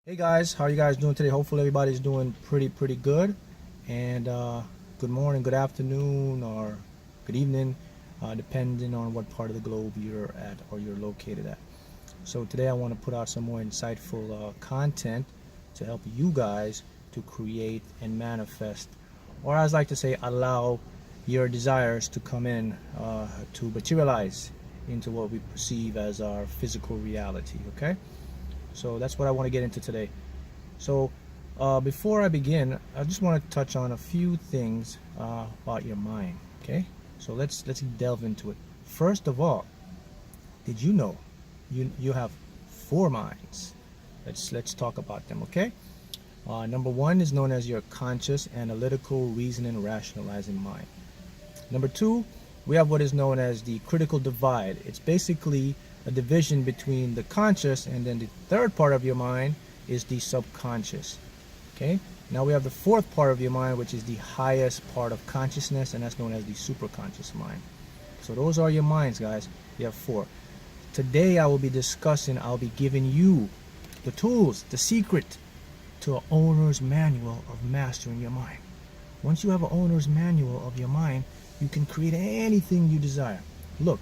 Hey guys, how are you guys doing today? Hopefully everybody's doing pretty good. And good morning, good afternoon, or good evening, depending on what part of the globe you're at or you're located at. So today I want to put out some more insightful content to help you guys to create and manifest, or as I like to say, allow your desires to come in, to materialize into what we perceive as our physical reality. Okay, so that's what I want to get into today. So before I begin, I just want to touch on a few things about your mind. Okay, so let's delve into it. First of all, did you know you have four minds? Let's talk about them. Okay, number one is known as your conscious, analytical, reasoning, rationalizing mind. Number two, we have what is known as the critical divide. It's basically a division between the conscious, and then the third part of your mind is the subconscious. Okay, now we have the fourth part of your mind, which is the highest part of consciousness, and that's known as the superconscious mind. So those are your minds, guys. You have four. Today I'll be giving you the tools, the secret to an owner's manual of mastering your mind. Once you have an owner's manual of your mind, you can create anything you desire. Look,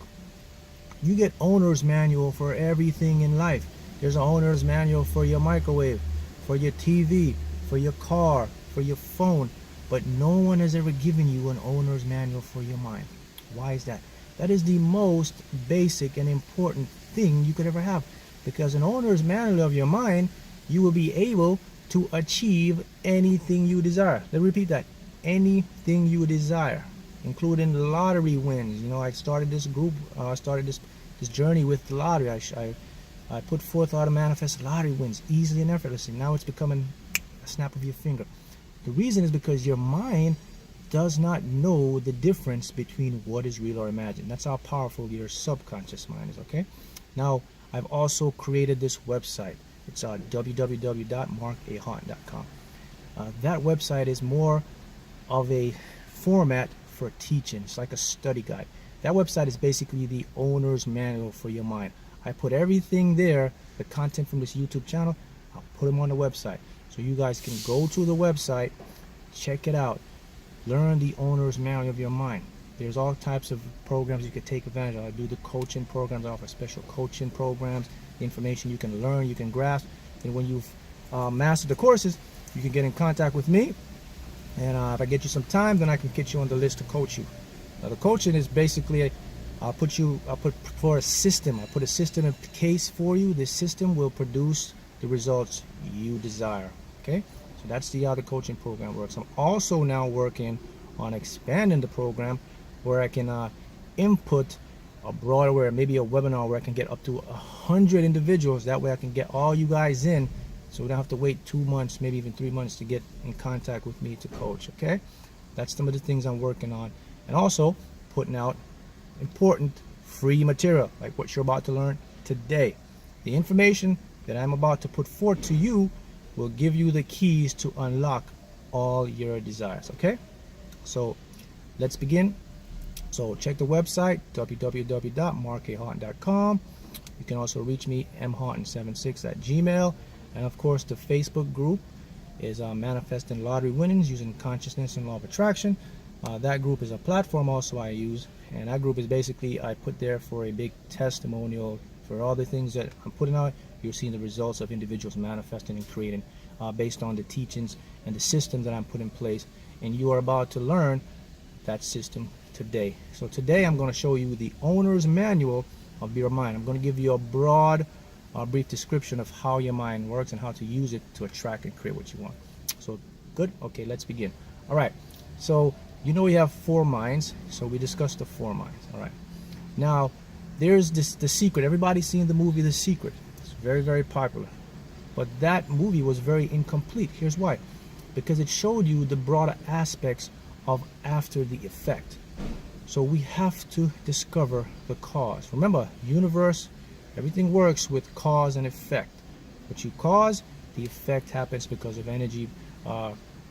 you get owner's manual for everything in life. There's an owner's manual for your microwave, for your TV, for your car, for your phone, but no one has ever given you an owner's manual for your mind. Why is that? That is the most basic and important thing you could ever have, because an owner's manual of your mind, you will be able to achieve anything you desire. Let me repeat that. Anything you desire, including lottery wins. You know, I started this group, started this journey with the lottery. I put forth how to manifest lottery wins easily and effortlessly. Now it's becoming a snap of your finger. The reason is because your mind does not know the difference between what is real or imagined. That's how powerful your subconscious mind is. Okay. Now I've also created this website. It's www.markH.customisedsubliminals.com. That website is more of a format for teaching. It's like a study guide. That website is basically the owner's manual for your mind. I put everything there, the content from this YouTube channel, I'll put them on the website. So you guys can go to the website, check it out, learn the owner's manual of your mind. There's all types of programs you can take advantage of. I do the coaching programs, I offer special coaching programs, the information you can learn, you can grasp. And when you've mastered the courses, you can get in contact with me. And if I get you some time, then I can get you on the list to coach you. Now, the coaching is basically, I'll put for a system. I'll put a system in case for you. This system will produce the results you desire. Okay, so that's how the coaching program works. I'm also now working on expanding the program, where I can input a broader, where maybe a webinar where I can get up to 100 individuals. That way I can get all you guys in, so we don't have to wait 2 months, maybe even 3 months to get in contact with me to coach. Okay, that's some of the things I'm working on, and also putting out important free material like what you're about to learn today. The information that I'm about to put forth to you will give you the keys to unlock all your desires. Okay, so let's begin. So check the website, www.markH.com. You can also reach me, mhaughton76@gmail. And of course, the Facebook group is Manifesting Lottery Winnings Using Consciousness and Law of Attraction. That group is a platform also I use, and that group is basically I put there for a big testimonial for all the things that I'm putting out. You're seeing the results of individuals manifesting and creating based on the teachings and the system that I'm putting in place, and you are about to learn that system today. So today I'm going to show you the owner's manual of your mind. I'm going to give you a broad, brief description of how your mind works and how to use it to attract and create what you want. So good. Okay, let's begin. All right, so you know we have four minds, so we discussed the four minds. All right, now there's the secret. Everybody's seen the movie The Secret. It's very popular, but that movie was very incomplete. Here's why: because it showed you the broader aspects of after the effect. So we have to discover the cause. Remember, universe, everything works with cause and effect. What you cause, the effect happens because of energy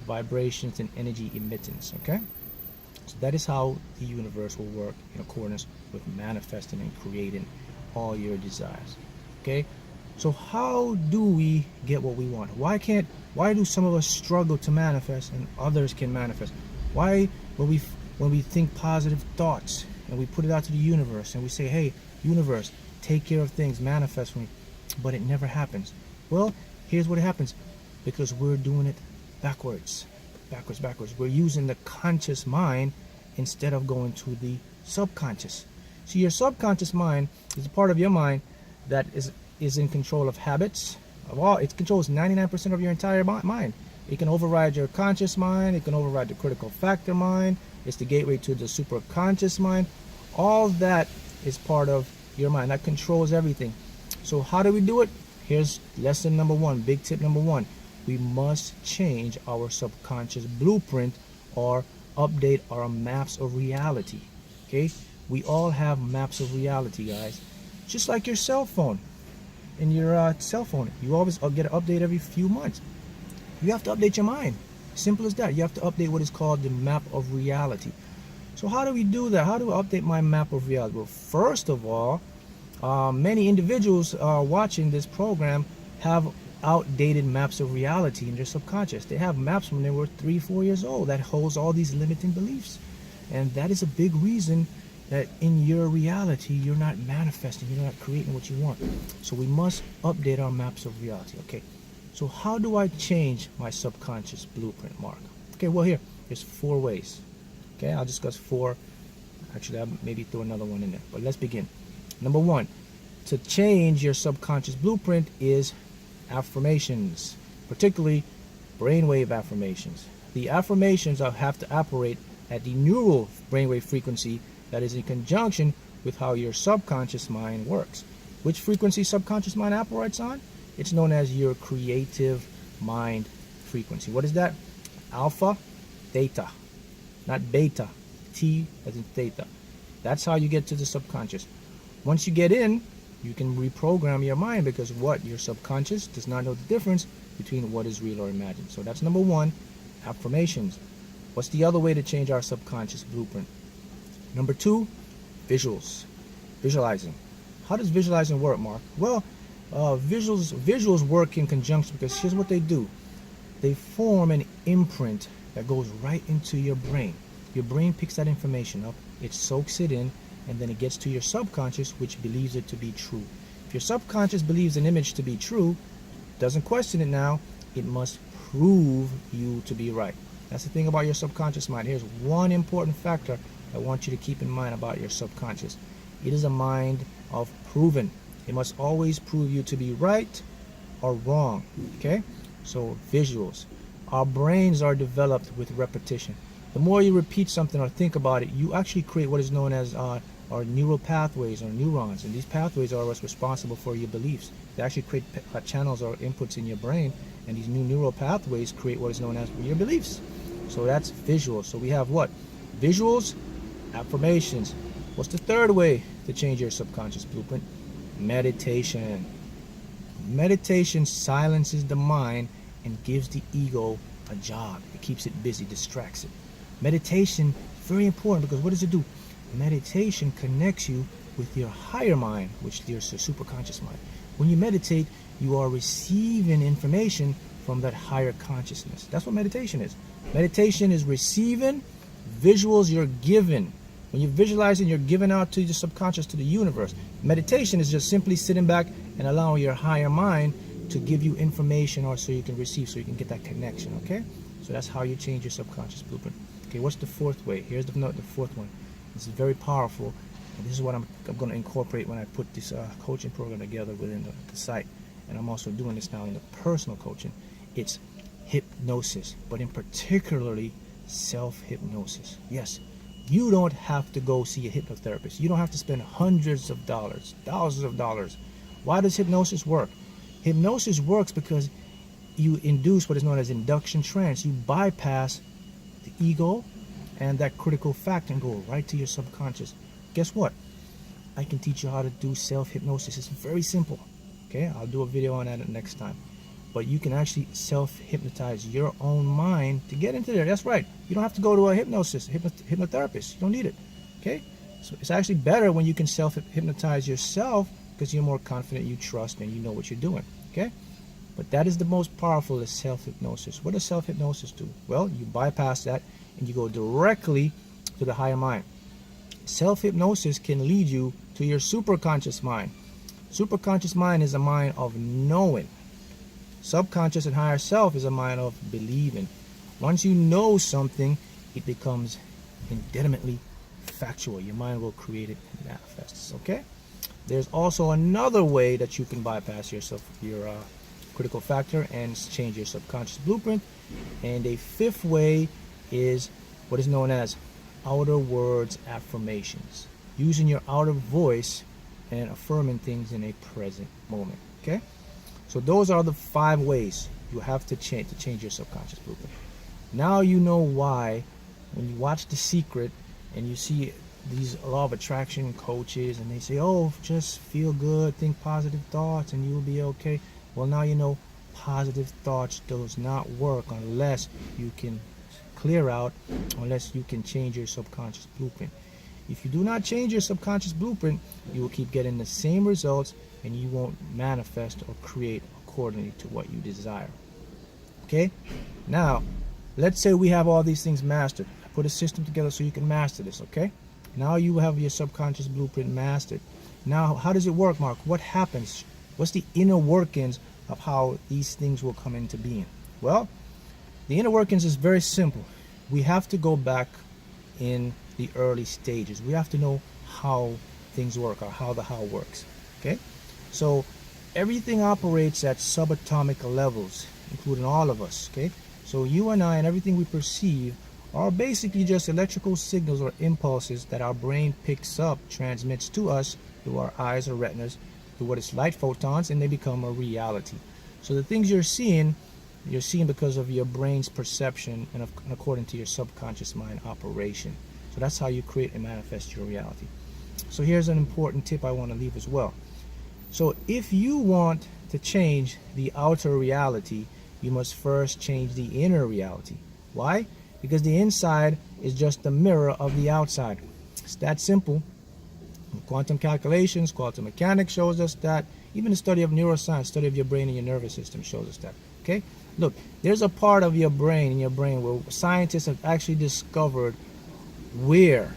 vibrations and energy emittance. Okay, so that is how the universe will work in accordance with manifesting and creating all your desires. Okay, So how do we get what we want? Why do some of us struggle to manifest and others can manifest? Why, when we think positive thoughts and we put it out to the universe and we say, hey, universe, take care of things, manifest for me, but it never happens? Well, here's what happens. Because we're doing it backwards. We're using the conscious mind instead of going to the subconscious. So your subconscious mind is a part of your mind that is in control of habits. It controls 99% of your entire mind. It can override your conscious mind. It can override the critical factor mind. It's the gateway to the superconscious mind. All that is part of your mind. That controls everything. So how do we do it? Here's lesson number one, big tip number one. We must change our subconscious blueprint or update our maps of reality. Okay? We all have maps of reality, guys. Just like your cell phone. In your cell phone, you always get an update every few months. You have to update your mind. Simple as that. You have to update what is called the map of reality. So how do we do that? How do I update my map of reality? Well, first of all, many individuals watching this program have outdated maps of reality in their subconscious. They have maps when they were 3-4 years old that holds all these limiting beliefs. And that is a big reason that in your reality, you're not manifesting, you're not creating what you want. So we must update our maps of reality, okay? So how do I change my subconscious blueprint, Mark? Okay, well there's 4 ways. Okay, I'll discuss 4. Actually, I'll maybe throw another one in there, but let's begin. Number 1, to change your subconscious blueprint is affirmations, particularly brainwave affirmations. The affirmations have to operate at the neural brainwave frequency that is in conjunction with how your subconscious mind works. Which frequency subconscious mind operates on? It's known as your creative mind frequency. What is that? Alpha, theta, not beta. T as in theta. That's how you get to the subconscious. Once you get in, you can reprogram your mind, because your subconscious does not know the difference between what is real or imagined. So that's number 1, affirmations. What's the other way to change our subconscious blueprint? Number 2, visuals. Visualizing. How does visualizing work, Mark? Well, visuals work in conjunction, because here's what they do. They form an imprint that goes right into your brain. Your brain picks that information up, it soaks it in, and then it gets to your subconscious, which believes it to be true. If your subconscious believes an image to be true, doesn't question it now, it must prove you to be right. That's the thing about your subconscious mind. Here's one important factor I want you to keep in mind about your subconscious. It is a mind of proven. It must always prove you to be right or wrong. Okay? So visuals. Our brains are developed with repetition. The more you repeat something or think about it, you actually create what is known as our neural pathways or neurons. And these pathways are what's responsible for your beliefs. They actually create channels or inputs in your brain, and these new neural pathways create what is known as your beliefs. So that's visuals. So we have what? Visuals, affirmations. What's the third way to change your subconscious blueprint? Meditation. Meditation silences the mind and gives the ego a job. It keeps it busy, distracts it. Meditation, very important, because what does it do? Meditation connects you with your higher mind, which is your superconscious mind. When you meditate, you are receiving information from that higher consciousness. That's what meditation is. Meditation is receiving, visuals you're given. When you're visualizing, you're giving out to your subconscious, to the universe. Meditation is just simply sitting back and allowing your higher mind to give you information, or so you can receive, so you can get that connection, okay? So that's how you change your subconscious blueprint. Okay, what's the fourth way? Here's the fourth one. This is very powerful, and this is what I'm going to incorporate when I put this coaching program together within the site. And I'm also doing this now in the personal coaching. It's hypnosis, but in particularly self-hypnosis. Yes, you don't have to go see a hypnotherapist. You don't have to spend hundreds of dollars, thousands of dollars. Why does hypnosis work? Hypnosis works because you induce what is known as induction trance. You bypass the ego and that critical factor and go right to your subconscious. Guess what? I can teach you how to do self-hypnosis. It's very simple. Okay, I'll do a video on that next time. But you can actually self-hypnotize your own mind to get into there. That's right. You don't have to go to a hypnotherapist. You don't need it. Okay? So it's actually better when you can self-hypnotize yourself, because you're more confident, you trust, and you know what you're doing. Okay? But that is the most powerful, is self-hypnosis. What does self-hypnosis do? Well, you bypass that and you go directly to the higher mind. Self-hypnosis can lead you to your superconscious mind. Superconscious mind is a mind of knowing. Subconscious and higher self is a mind of believing. Once you know something, it becomes indefinitely factual. Your mind will create it and manifests. Okay? There's also another way that you can bypass your critical factor and change your subconscious blueprint. And a fifth way is what is known as outer words affirmations. Using your outer voice and affirming things in a present moment. Okay? So those are the 5 ways you have to change your subconscious blueprint. Now you know why when you watch The Secret and you see these law of attraction coaches and they say, oh, just feel good, think positive thoughts and you'll be okay. Well, now you know positive thoughts does not work unless you can clear out, unless you can change your subconscious blueprint. If you do not change your subconscious blueprint, you will keep getting the same results and you won't manifest or create accordingly to what you desire. Okay? Now, let's say we have all these things mastered. I put a system together so you can master this, okay? Now you have your subconscious blueprint mastered. Now, how does it work, Mark? What happens? What's the inner workings of how these things will come into being? Well, the inner workings is very simple. We have to go back in the early stages. We have to know how things work, or how the how works. Okay? So everything operates at subatomic levels, including all of us. Okay? So you and I and everything we perceive are basically just electrical signals or impulses that our brain picks up, transmits to us through our eyes or retinas, through what is light photons, and they become a reality. So the things you're seeing because of your brain's perception and according to your subconscious mind operation. So that's how you create and manifest your reality. So here's an important tip I want to leave as well. So if you want to change the outer reality, you must first change the inner reality. Why? Because the inside is just the mirror of the outside. It's that simple. Quantum calculations, quantum mechanics shows us that. Even the study of neuroscience, study of your brain and your nervous system shows us that. Okay? Look, there's a part of your brain, where scientists have actually discovered where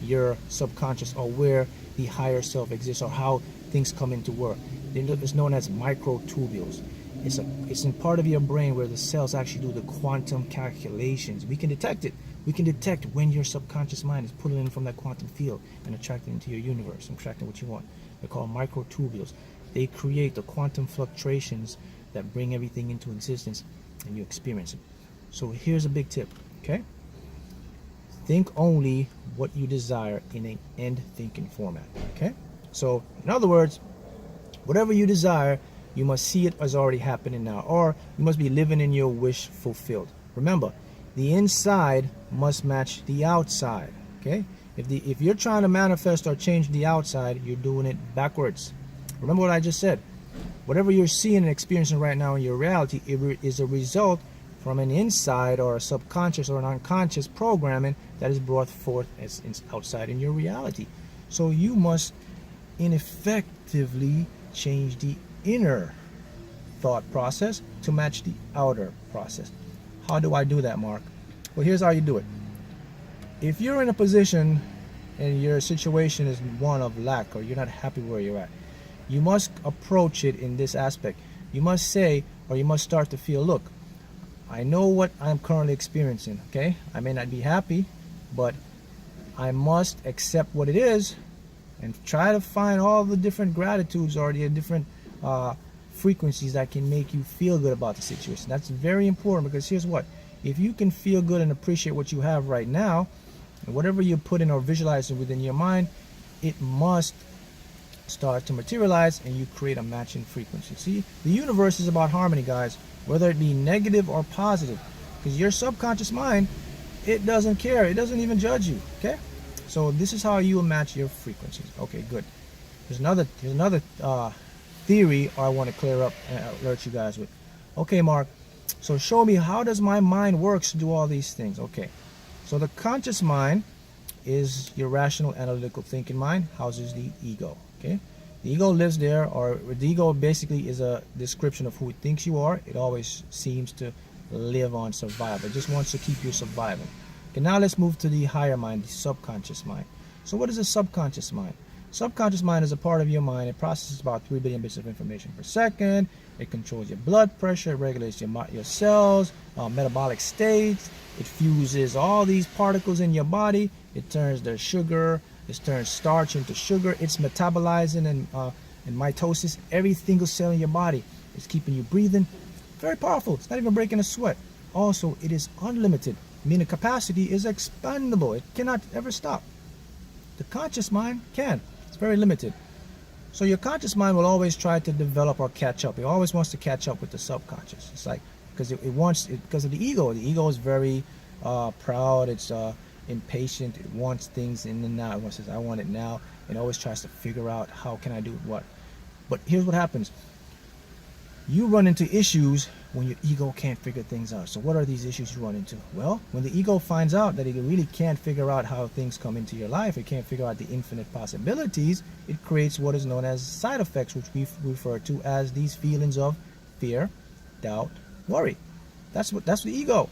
your subconscious or where the higher self exists, or how things come into work. It's known as microtubules. It's in part of your brain where the cells actually do the quantum calculations. We can detect it. We can detect when your subconscious mind is pulling in from that quantum field and attracting into your universe, attracting what you want. They're called microtubules. They create the quantum fluctuations that bring everything into existence, and you experience it. So here's a big tip, okay? Think only what you desire in an end thinking format, okay? So in other words, whatever you desire, you must see it as already happening now, or you must be living in your wish fulfilled. Remember, the inside must match the outside, okay? If you're trying to manifest or change the outside, you're doing it backwards. Remember what I just said. Whatever you're seeing and experiencing right now in your reality, it is a result from an inside or a subconscious or an unconscious programming that is brought forth as outside in your reality. So you must ineffectively change the inner thought process to match the outer process. How do I do that, Mark? Well, here's how you do it. If you're in a position and your situation is one of lack, or you're not happy where you're at, you must approach it in this aspect. You must say, or you must start to feel, look, I know what I'm currently experiencing, okay? I may not be happy, but I must accept what it is and try to find all the different gratitudes or the different frequencies that can make you feel good about the situation. That's very important, because here's what. If you can feel good and appreciate what you have right now, and whatever you put in or visualize within your mind, it must start to materialize, and you create a matching frequency. See, the universe is about harmony, guys, whether it be negative or positive, because your subconscious mind, it doesn't care. It doesn't even judge you, okay? So this is how you will match your frequencies. Okay, good. Here's another theory I want to clear up and alert you guys with. Okay, Mark, so show me, how does my mind works to do all these things? Okay, so the conscious mind is your rational, analytical thinking mind, houses the ego. Okay, The ego lives there, or the ego basically is a description of who it thinks you are. It always seems to live on survival. It just wants to keep you surviving. Okay, now let's move to the higher mind, the subconscious mind. So what is a subconscious mind? Subconscious mind is a part of your mind. It processes about 3 billion bits of information per second. It controls your blood pressure. It regulates your cells, metabolic states. It fuses all these particles in your body. It turns the sugar, it turns starch into sugar. It's metabolizing and mitosis every single cell in your body. It's keeping you breathing. Very powerful. It's not even breaking a sweat. Also, it is unlimited, meaning capacity is expandable. It cannot ever stop. The conscious mind can. It's very limited. So your conscious mind will always try to develop or catch up. It always wants to catch up with the subconscious. It's like, because it wants, because of the ego. The ego is very proud. It's impatient. It wants things in the now. It says, I want it now. It always tries to figure out how can I do what. But here's what happens. You run into issues when your ego can't figure things out. So what are these issues you run into? Well, when the ego finds out that it really can't figure out how things come into your life, it can't figure out the infinite possibilities, it creates what is known as side effects, which we refer to as these feelings of fear, doubt, worry. That's the ego.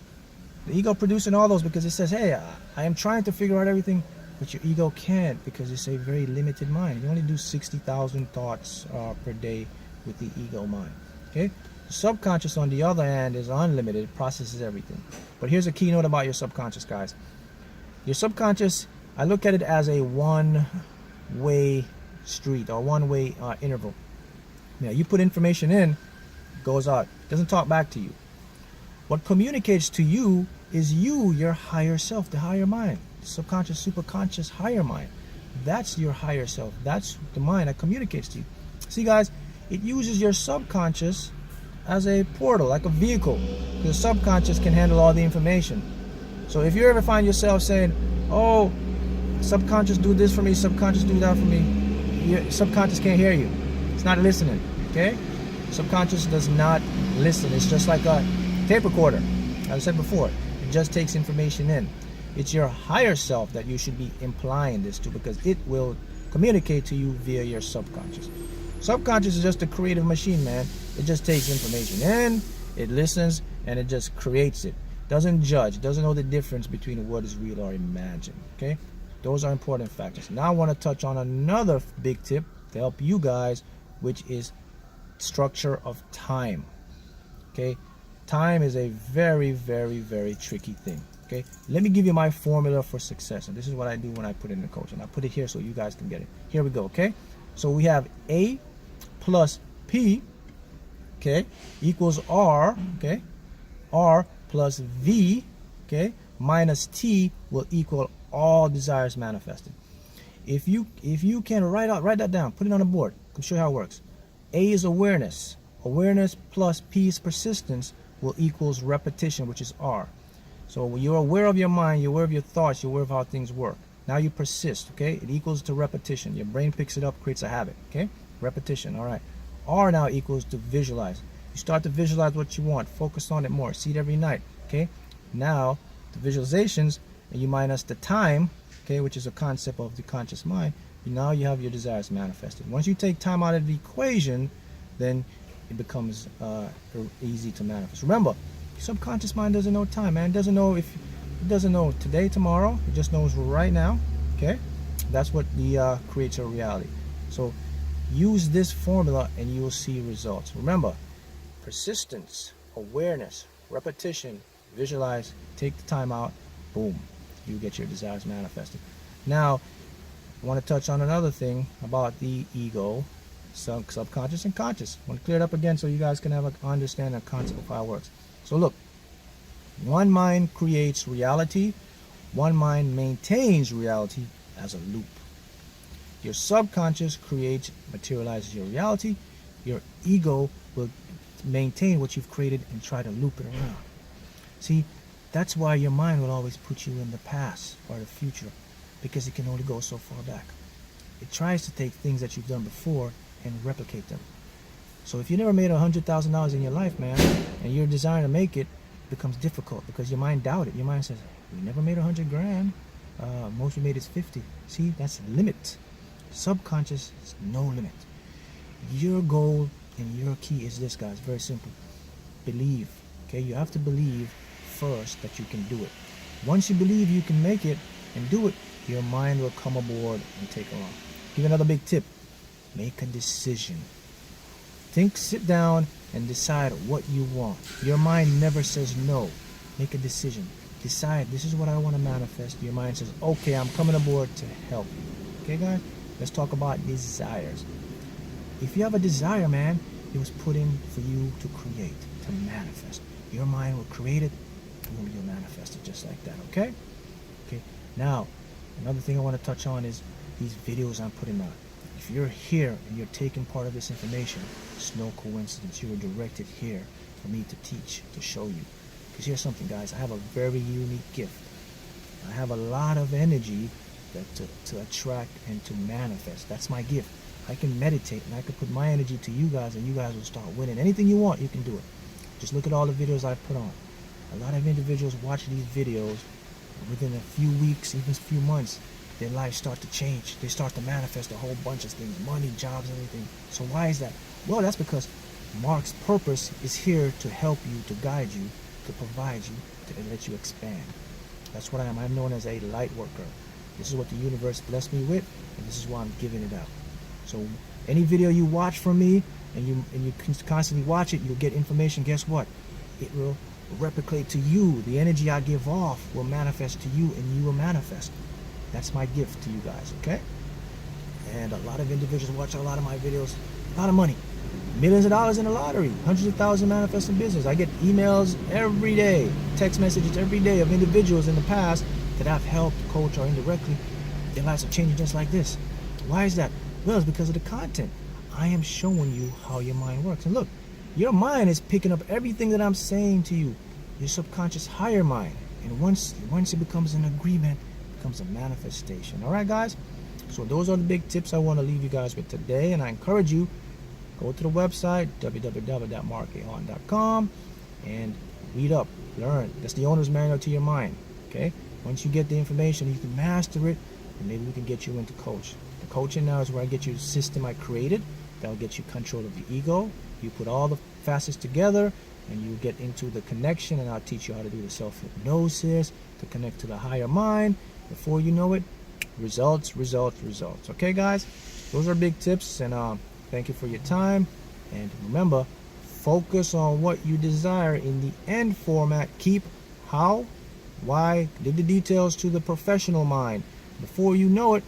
The ego producing all those because it says, hey, I am trying to figure out everything, but your ego can't because it's a very limited mind. You only do 60,000 thoughts per day with the ego mind. Okay? The subconscious, on the other hand, is unlimited. It processes everything. But here's a keynote about your subconscious, guys. Your subconscious, I look at it as a one-way street or one-way interval. Yeah, you put information in, it goes out. It doesn't talk back to you. What communicates to you is you, your higher self, the higher mind. Subconscious, superconscious, higher mind. That's your higher self. That's the mind that communicates to you. See, guys, it uses your subconscious as a portal, like a vehicle. The subconscious can handle all the information. So if you ever find yourself saying, oh, subconscious do this for me, subconscious do that for me, your subconscious can't hear you. It's not listening, okay? Subconscious does not listen. It's just like a tape recorder. As I said before, it just takes information in. It's your higher self that you should be implying this to, because it will communicate to you via your subconscious. Subconscious is just a creative machine, man. It just takes information in, it listens, and it just creates it. Doesn't judge, doesn't know the difference between what is real or imagined, okay? Those are important factors. Now I want to touch on another big tip to help you guys, which is structure of time, okay? Time is a very, very, very tricky thing, okay? Let me give you my formula for success, and this is what I do when I put it in the coaching. I put it here so you guys can get it. Here we go, okay? So we have A plus P, okay, equals R, okay, R plus V, okay, minus T will equal all desires manifested. If you can write that down, put it on the board. I'll show you how it works. A is awareness. Awareness plus P is persistence will equals repetition, which is R. So when you're aware of your mind, you're aware of your thoughts, you're aware of how things work. Now you persist, okay? It equals to repetition. Your brain picks it up, creates a habit, okay? Repetition, all right. R now equals to visualize. You start to visualize what you want. Focus on it more. See it every night, okay? Now, the visualizations, and you minus the time, okay, which is a concept of the conscious mind, now you have your desires manifested. Once you take time out of the equation, then it becomes easy to manifest. Remember, subconscious mind doesn't know time, man. It doesn't know today, tomorrow. It just knows right now, okay? That's what creates your reality. So use this formula and you will see results. Remember, persistence, awareness, repetition, visualize, take the time out, boom, you get your desires manifested. Now, I want to touch on another thing about the ego, subconscious and conscious. I want to clear it up again so you guys can have an understanding, a concept of how it works. So look, one mind creates reality, one mind maintains reality as a loop. Your subconscious creates, materializes your reality. Your ego will maintain what you've created and try to loop it around. See, that's why your mind will always put you in the past or the future, because it can only go so far back. It tries to take things that you've done before and replicate them. So if you never made $100,000 in your life, man, and you're desiring to make it, it becomes difficult because your mind doubted. Your mind says, we never made 100 grand. Most we made is 50. See, that's the limit. Subconscious is no limit. Your goal and your key is this, guys. Very simple. Believe. Okay, you have to believe first that you can do it. Once you believe you can make it and do it, your mind will come aboard and take along. Give you another big tip. Make a decision. Sit down and decide what you want. Your mind never says no. Make a decision. Decide, this is what I want to manifest. Your mind says, okay, I'm coming aboard to help you. Okay, guys? Let's talk about desires. If you have a desire, man, it was put in for you to create, to manifest. Your mind will create it, and you'll manifest it just like that, okay? Okay, now, another thing I want to touch on is these videos I'm putting out. If you're here and you're taking part of this information, it's no coincidence. You were directed here for me to teach, to show you. Because here's something, guys. I have a very unique gift. I have a lot of energy to attract and to manifest. That's my gift. I can meditate and I can put my energy to you guys, and you guys will start winning. Anything you want, you can do it. Just look at all the videos I put on. A lot of individuals watch these videos, and within a few weeks, even a few months, their lives start to change. They start to manifest a whole bunch of things, money, jobs, everything. So why is that? Well, that's because Mark's purpose is here to help you, to guide you, to provide you, to let you expand. That's what I am. I'm known as a light worker. This is what the universe blessed me with, and this is why I'm giving it out. So any video you watch from me, and you constantly watch it, you'll get information. Guess what? It will replicate to you. The energy I give off will manifest to you, and you will manifest. That's my gift to you guys, okay? And a lot of individuals watch a lot of my videos. A lot of money. Millions of dollars in the lottery. Hundreds of thousands manifesting business. I get emails every day, text messages every day of individuals in the past that I've helped, coach, or indirectly. Their lives are changing just like this. Why is that? Well, it's because of the content. I am showing you how your mind works. And look, your mind is picking up everything that I'm saying to you. Your subconscious higher mind. And once it becomes an agreement, it becomes a manifestation. All right, guys? So those are the big tips I want to leave you guys with today. And I encourage you, go to the website, www.markH.com, and read up, learn. That's the owner's manual to your mind. Okay? Once you get the information, you can master it, and maybe we can get you into coach. The coaching now is where I get you the system I created. That'll get you control of the ego. You put all the facets together, and you get into the connection, and I'll teach you how to do the self-hypnosis to connect to the higher mind. Before you know it, results, results, results. Okay, guys? Those are big tips, and thank you for your time. And remember, focus on what you desire in the end format. Keep how, why, leave the details to the professional mind. Before you know it,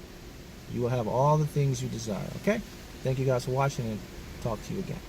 you will have all the things you desire. Okay? Thank you guys for watching, and talk to you again.